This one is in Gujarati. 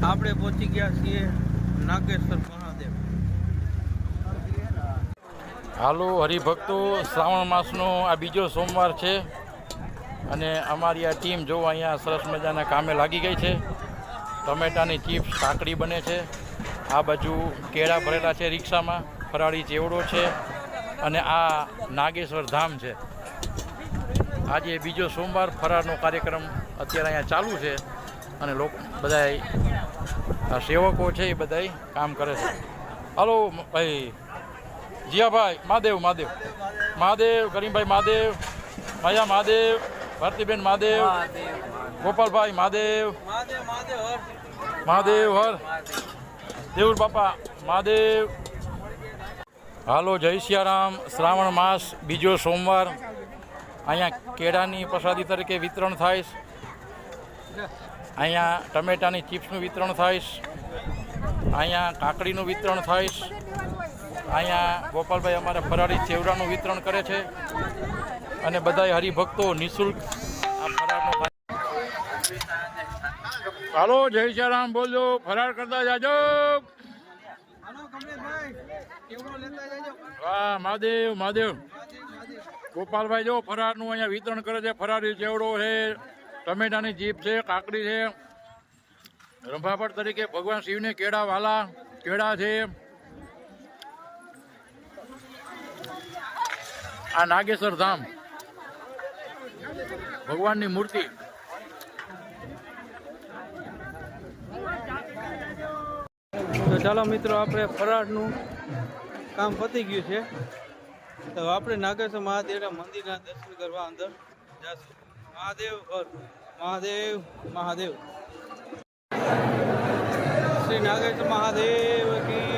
આપણે પહોંચી ગયા છીએ નાગેશ્વર મહાદેવ. હાલો હરિભક્તો, શ્રાવણ માસનો આ બીજો સોમવાર છે અને અમારી આ ટીમ જો અહીંયા સરસ મજાના કામે લાગી ગઈ છે. ટમેટાની ચિપ્સ, કાકડી બને છે. આ બાજુ કેળા ભરેલા છે રિક્ષામાં, ફરાળી ચેવડો છે અને આ નાગેશ્વર ધામ છે. આજે બીજો સોમવાર, ફરાળનો કાર્યક્રમ અત્યારે અહીંયા ચાલુ છે અને લોકો બધાય આ સેવકો છે એ બધાય કામ કરે છે. હાલો ભાઈ જીયાભાઈ, મહાદેવ મહાદેવ મહાદેવ, કરીમભાઈ મહાદેવ, માયા મહાદેવ, ભારતીબેન મહાદેવ, ગોપાલભાઈ મહાદેવ, મહાદેવ હર, દેવુર બાપા મહાદેવ. હાલો જય સિયારામ. શ્રાવણ માસ બીજો સોમવાર. અહીંયા કેળાની પ્રસાદી તરીકે વિતરણ થાય. અહીંયા ટમેટાની ચિપ્સનું વિતરણ થાય. અહીંયા કાકડીનું વિતરણ થાય. અહીંયા ગોપાલભાઈ અમારે ફરાળી ચેવડાનું વિતરણ કરે છે અને બધાય હરિભક્તો નિઃશુલ્ક આ ફરાળનો. હાલો જય સિયારામ બોલજો, ફરાળ કરતા જાજો. વાહ મહાદેવ મહાદેવ. ગોપાલભાઈ જો ફરાળનું અહીંયા વિતરણ કરે છે. ફરાળી ચેવડો છે, ટમેટાની ચીપ છે, કાકડી છે. રંભાપટ તરીકે ભગવાન શિવને કેળા વાલા કેળા છે. આ નાગેશ્વર ધામ ભગવાનની મૂર્તિ. તો ચાલો મિત્રો, આપણે ફરાળનું કામ પતી ગયું છે તો આપણે નાગેશ્વર મહાદેવના મંદિરના દર્શન કરવા અંદર જશું. મહાદેવ હર, મહાદેવ મહાદેવ. શ્રી નાગેશ્વર મહાદેવ કી